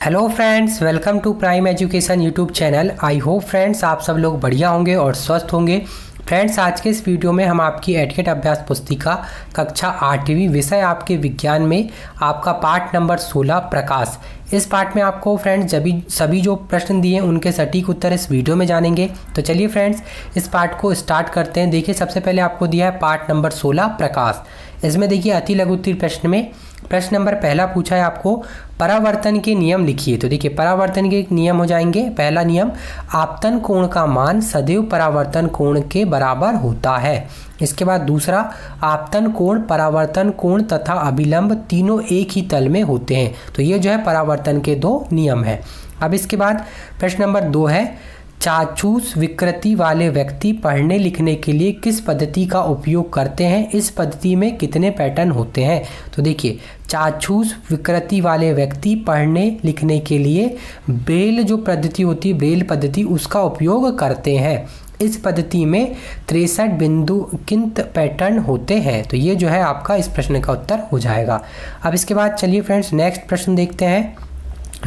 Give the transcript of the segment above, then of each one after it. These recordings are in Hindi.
Hello friends, welcome to Prime Education YouTube channel. I hope friends आप सब लोग बढ़िया होंगे और स्वस्थ होंगे। फ्रेंड्स, आज के इस वीडियो में हम आपकी एडकेट अभ्यास पुस्तिका कक्षा 8वीं विषय आपके विज्ञान में आपका पाठ नंबर 16 प्रकाश। इस पाठ में आपको फ्रेंड्स सभी जो प्रश्न दिए हैं उनके सटीक उत्तर इस वीडियो में जानेंगे। तो चलिए फ्रेंड्स, इस पाठ को स्टार्ट करते हैं। देखिए, सबसे पहले आपको दिया है पाठ नंबर 16 प्रकाश। इसमें देखिए अति लघु उत्तरीय प्रश्न में प्रश्न नंबर पहला पूछा है आपको, परावर्तन के नियम लिखिए। तो देखिए, परावर्तन के नियम हो जाएंगे। पहला नियम, आपतन कोण का मान सदैव परावर्तन कोण के बराबर होता है। इसके बाद दूसरा, आपतन कोण, परावर्तन कोण तथा अभिलंब तीनों एक ही तल में होते हैं। तो ये जो है परावर्तन के दो नियम है। अब इसके बाद प्रश्न नंबर 2 है, चाक्षुष विकृति वाले व्यक्ति पढ़ने लिखने के लिए किस पद्धति का उपयोग करते हैं? इस पद्धति में कितने पैटर्न होते हैं? तो देखिए, चाक्षुष विकृति वाले व्यक्ति पढ़ने लिखने के लिए ब्रेल जो पद्धति होती है, ब्रेल पद्धति, उसका उपयोग करते हैं। इस पद्धति में 63 बिंदुकित पैटर्न होते हैं। तो ये जो है आपका इस प्रश्न का उत्तर हो जाएगा। अब इसके बाद चलिए फ्रेंड्स नेक्स्ट प्रश्न देखते हैं।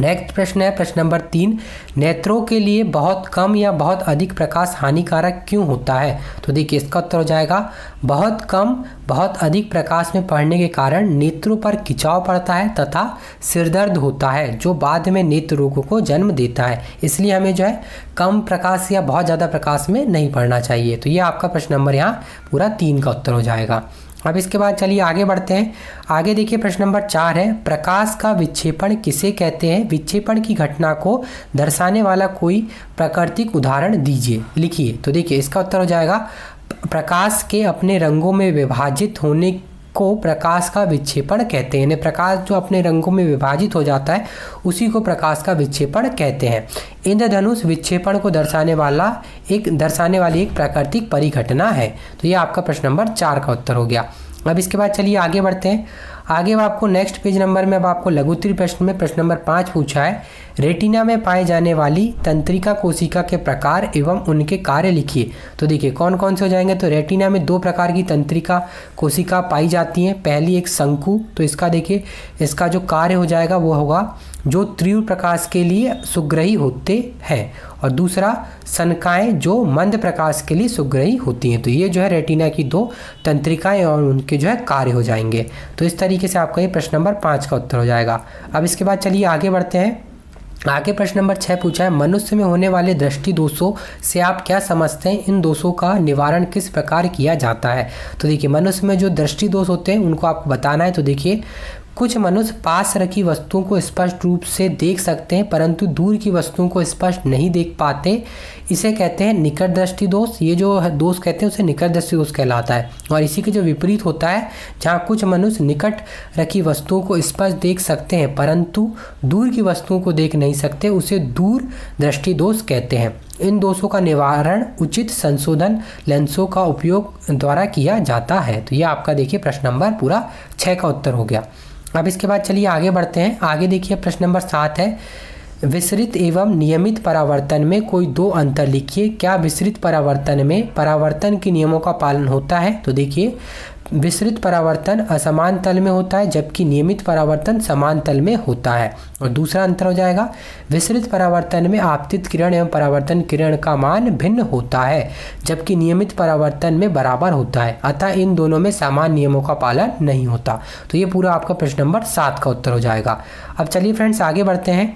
नेक्स्ट प्रश्न है प्रश्न नंबर 3, नेत्रों के लिए बहुत कम या बहुत अधिक प्रकाश हानिकारक क्यों होता है? तो देखिए, इसका उत्तर हो जाएगा, बहुत कम बहुत अधिक प्रकाश में पढ़ने के कारण नेत्रों पर खिंचाव पड़ता है तथा सिरदर्द होता है, जो बाद में नेत्र रोगों को जन्म देता है। इसलिए हमें जो है कम प्रकाश या बहुत ज़्यादा प्रकाश में नहीं पढ़ना चाहिए। तो ये आपका प्रश्न नंबर यहाँ पूरा 3 का उत्तर हो जाएगा। अब इसके बाद चलिए आगे बढ़ते हैं। आगे देखिए प्रश्न नंबर 4 है, प्रकाश का विक्षेपण किसे कहते हैं? विक्षेपण की घटना को दर्शाने वाला कोई प्राकृतिक उदाहरण दीजिए, लिखिए। तो देखिए, इसका उत्तर हो जाएगा, प्रकाश के अपने रंगों में विभाजित होने को प्रकाश का विक्षेपण कहते हैं। प्रकाश जो अपने रंगों में विभाजित हो जाता है उसी को प्रकाश का विक्षेपण कहते हैं। इंद्रधनुष विक्षेपण को दर्शाने वाली एक प्राकृतिक परिघटना है। तो ये आपका प्रश्न नंबर 4 का उत्तर हो गया। अब इसके बाद चलिए आगे बढ़ते हैं। आगे आपको नेक्स्ट पेज नंबर में अब आपको लघु उत्तरीय प्रश्न में प्रश्न नंबर 5 पूछा है, रेटिना में पाए जाने वाली तंत्रिका कोशिका के प्रकार एवं उनके कार्य लिखिए। तो देखिए, कौन कौन से हो जाएंगे। तो रेटिना में 2 प्रकार की तंत्रिका कोशिका पाई जाती हैं। पहली एक शंकु, तो इसका देखिए, इसका जो कार्य हो जाएगा वो होगा जो तीव्र प्रकाश के लिए सुग्राही होते हैं, और दूसरा सनकाएं जो मंद प्रकाश के लिए सुग्राही होती हैं। तो ये जो है रेटिना की 2 तंत्रिकाएं और उनके जो है कार्य हो जाएंगे। तो इस तरीके से आपका ये प्रश्न नंबर 5 का उत्तर हो जाएगा। अब इसके बाद चलिए आगे बढ़ते हैं। आगे प्रश्न नंबर 6 पूछा है, मनुष्य में होने वाले दृष्टि दोषों से आप क्या समझते हैं? इन दोषों का निवारण किस प्रकार किया जाता है? तो देखिए, मनुष्य में जो दृष्टि दोष होते हैं उनको आपको बताना है। तो देखिए, कुछ मनुष्य पास रखी वस्तुओं को स्पष्ट रूप से देख सकते हैं परंतु दूर की वस्तुओं को स्पष्ट नहीं देख पाते। इसे कहते हैं निकट दृष्टि दोष। ये जो दोष कहते हैं उसे निकट दृष्टि दोष कहलाता है। और इसी के जो विपरीत होता है, जहाँ कुछ मनुष्य निकट रखी वस्तुओं को स्पष्ट देख सकते हैं परंतु दूर की वस्तुओं को देख नहीं सकते, उसे दूर दृष्टि दोष कहते हैं। इन दोषों का निवारण उचित संशोधन लेंसों का उपयोग द्वारा किया जाता है। तो ये आपका देखिए प्रश्न नंबर पूरा 6 का उत्तर हो गया। अब इसके बाद चलिए आगे बढ़ते हैं। आगे देखिए प्रश्न नंबर 7 है, विसरित एवं नियमित परावर्तन में कोई 2 अंतर लिखिए। क्या विसरित परावर्तन में परावर्तन के नियमों का पालन होता है? तो देखिए, विसरित परावर्तन असमान तल में होता है जबकि नियमित परावर्तन समान तल में होता है। और दूसरा अंतर हो जाएगा, विसरित परावर्तन में आपतित किरण एवं परावर्तन किरण का मान भिन्न होता है जबकि नियमित परावर्तन में बराबर होता है, अतः इन दोनों में समान नियमों का पालन नहीं होता। तो ये पूरा आपका प्रश्न नंबर 7 का उत्तर हो जाएगा। अब चलिए फ्रेंड्स आगे बढ़ते हैं।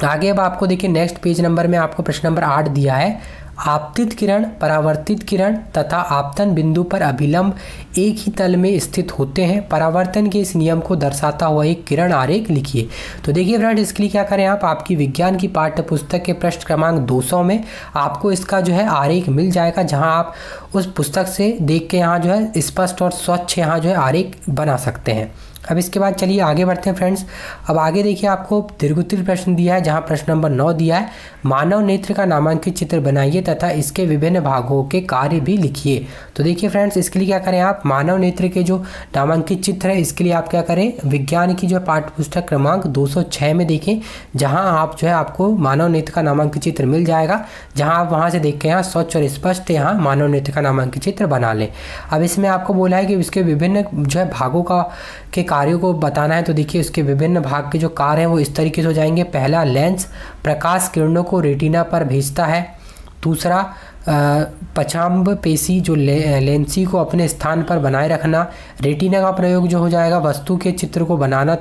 आगे अब आपको देखिए नेक्स्ट पेज नंबर में आपको प्रश्न नंबर 8 दिया है, आपतित किरण, परावर्तित किरण तथा आपतन बिंदु पर अभिलंब एक ही तल में स्थित होते हैं। परावर्तन के इस नियम को दर्शाता हुआ एक किरण आरेख लिखिए। तो देखिए फ्रेंड्स, इसके लिए क्या करें, आप आपकी विज्ञान की पाठ्य पुस्तक के पृष्ठ क्रमांक 200 में आपको इसका जो है आरेख मिल जाएगा, जहां आप उस पुस्तक से देख के यहाँ जो है स्पष्ट और स्वच्छ यहाँ जो है आरेख बना सकते हैं। अब इसके बाद चलिए आगे बढ़ते हैं फ्रेंड्स। अब आगे देखिए आपको दीर्घोत्तरीय प्रश्न दिया है, जहां प्रश्न नंबर 9 दिया है, मानव नेत्र का नामांकित चित्र बनाइए तथा इसके विभिन्न भागों के कार्य भी लिखिए। तो देखिए फ्रेंड्स, इसके लिए क्या करें, आप मानव नेत्र के जो नामांकित चित्र है इसके लिए आप क्या करें, विज्ञान की जो पाठ्य पुस्तक क्रमांक 206 में देखें, जहाँ आप जो है आपको मानव नेत्र का नामांकित चित्र मिल जाएगा, जहाँ आप वहाँ से देख के यहाँ स्वच्छ और स्पष्ट यहाँ मानव नेत्र का नामांकित चित्र बना लें। अब इसमें आपको बोला है कि इसके विभिन्न जो है भागों के कार्यों को बताना है तो देखिए उसके विभिन्न भाग के जो कार्य हैं वो इस तरीके से हो जाएंगे। पहला, लेंस प्रकाश किरणों को रेटिना पर भेजता है। दूसरा, पछांब पेशी जो लेंसी को अपने स्थान पर बनाए रखना। रेटिना का प्रयोग जो हो जाएगा वस्तु के चित्र को बनाना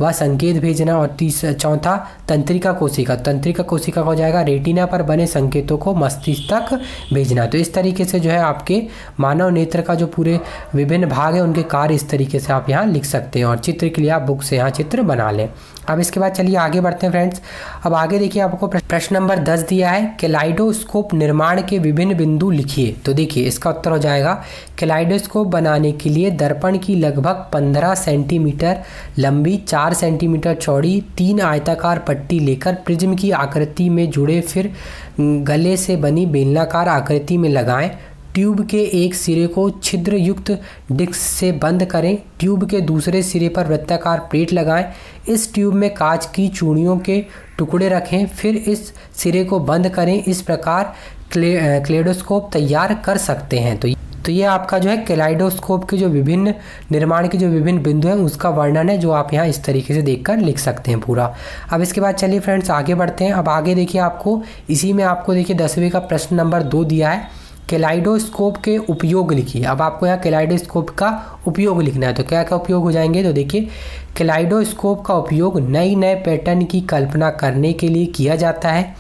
वह संकेत भेजना। और चौथा, तंत्रिका कोशिका। तंत्रिका कोशिका का हो जाएगा रेटिना पर बने संकेतों को मस्तिष्क तक भेजना। तो इस तरीके से जो है आपके मानव नेत्र का जो पूरे विभिन्न भाग है उनके कार्य इस तरीके से आप यहाँ लिख सकते हैं और चित्र के लिए आप बुक से यहाँ चित्र बना लें। अब इसके बाद चलिए आगे बढ़ते हैं फ्रेंड्स। अब आगे देखिए आपको प्रश्न नंबर 10 दिया है, कैलाइडोस्कोप निर्माण के विभिन्न बिंदु लिखिए। तो देखिए इसका उत्तर हो जाएगा, कैलाइडोस्कोप बनाने के लिए दर्पण की लगभग 15 सेंटीमीटर लंबी, 4 सेंटीमीटर चौड़ी 3 आयताकार पट्टी लेकर प्रिज्म की आकृति में जुड़े, फिर गले से बनी बेलनाकार आकृति में लगाएं। ट्यूब के एक सिरे को छिद्र युक्त डिस्क से बंद करें। ट्यूब के दूसरे सिरे पर वृत्ताकार प्लेट लगाएं। इस ट्यूब में कांच की चूड़ियों के टुकड़े रखें, फिर इस सिरे को बंद करें। इस प्रकार कैलाइडोस्कोप तैयार कर सकते हैं। तो ये आपका जो है कैलाइडोस्कोप के जो विभिन्न निर्माण के जो विभिन्न बिंदु हैं उसका वर्णन है, जो आप यहाँ इस तरीके से देखकर लिख सकते हैं पूरा। अब इसके बाद चलिए फ्रेंड्स आगे बढ़ते हैं। अब आगे देखिए आपको इसी में आपको देखिए 10वीं का प्रश्न नंबर 2 दिया है, कैलाइडोस्कोप के उपयोग लिखिए। अब आपको यहाँ कैलाइडोस्कोप का उपयोग लिखना है। तो क्या क्या उपयोग हो जाएंगे, तो देखिए कैलाइडोस्कोप का उपयोग नए पैटर्न की कल्पना करने के लिए किया जाता है।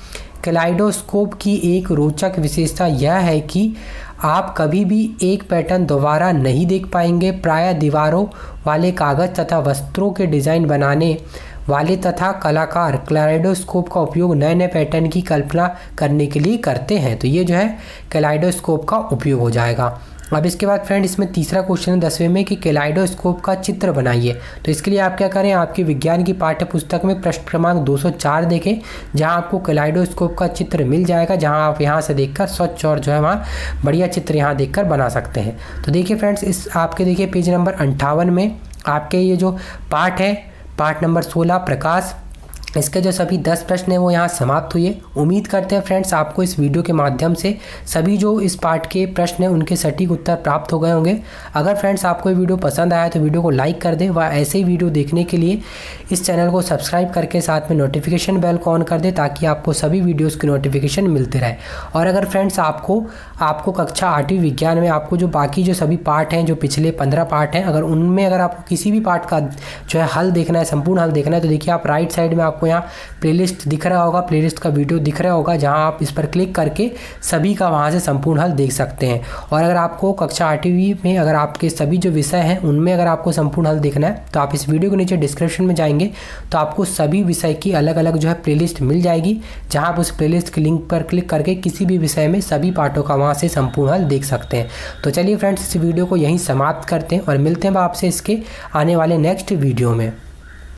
कैलाइडोस्कोप की एक रोचक विशेषता यह है कि आप कभी भी एक पैटर्न दोबारा नहीं देख पाएंगे। प्रायः दीवारों वाले कागज तथा वस्त्रों के डिज़ाइन बनाने वाले तथा कलाकार कैलाइडोस्कोप का उपयोग नए पैटर्न की कल्पना करने के लिए करते हैं। तो ये जो है कैलाइडोस्कोप का उपयोग हो जाएगा। अब इसके बाद फ्रेंड इसमें तीसरा क्वेश्चन है 10वें में कि कैलाइडोस्कोप का चित्र बनाइए। तो इसके लिए आप क्या करें, आपके विज्ञान की पाठ्य पुस्तक में प्रश्न क्रमांक 204 देखें, जहां आपको कैलाइडोस्कोप का चित्र मिल जाएगा, जहां आप यहां से देखकर स्वच्छ और जो है वहाँ बढ़िया चित्र यहाँ देखकर बना सकते हैं। तो देखिए फ्रेंड्स इस आपके देखिए पेज नंबर 58 में आपके ये जो पाठ है, पाठ नंबर 16 प्रकाश, इसके जो सभी 10 प्रश्न हैं वो यहाँ समाप्त हुए। उम्मीद करते हैं फ्रेंड्स आपको इस वीडियो के माध्यम से सभी जो इस पार्ट के प्रश्न हैं उनके सटीक उत्तर प्राप्त हो गए होंगे। अगर फ्रेंड्स आपको ये वीडियो पसंद आया तो वीडियो को लाइक कर दें व ऐसे ही वीडियो देखने के लिए इस चैनल को सब्सक्राइब करके साथ में नोटिफिकेशन बेल को ऑन कर दें, ताकि आपको सभी वीडियोज़ की नोटिफिकेशन मिलते रहे। और अगर फ्रेंड्स आपको कक्षा 8वीं विज्ञान में आपको जो बाकी जो सभी पार्ट हैं, जो पिछले 15 पार्ट हैं, अगर उनमें अगर आपको किसी भी पार्ट का जो है हल देखना है, संपूर्ण हल देखना है, तो देखिए आप राइट साइड में आपको यहाँ प्लेलिस्ट दिख रहा होगा, प्लेलिस्ट का वीडियो दिख रहा होगा, जहां आप इस पर क्लिक करके सभी का वहां से संपूर्ण हल देख सकते हैं। और अगर आपको कक्षा 8वीं में अगर आपके सभी जो विषय हैं उनमें अगर आपको संपूर्ण हल देखना है तो आप इस वीडियो के नीचे डिस्क्रिप्शन में जाएंगे तो आपको सभी विषय की अलग अलग जो है प्लेलिस्ट मिल जाएगी, जहाँ आप उस प्लेलिस्ट के लिंक पर क्लिक करके किसी भी विषय में सभी पाठों का वहाँ से संपूर्ण हल देख सकते हैं। तो चलिए फ्रेंड्स इस वीडियो को यहीं समाप्त करते हैं और मिलते हैं आपसे इसके आने वाले नेक्स्ट वीडियो में।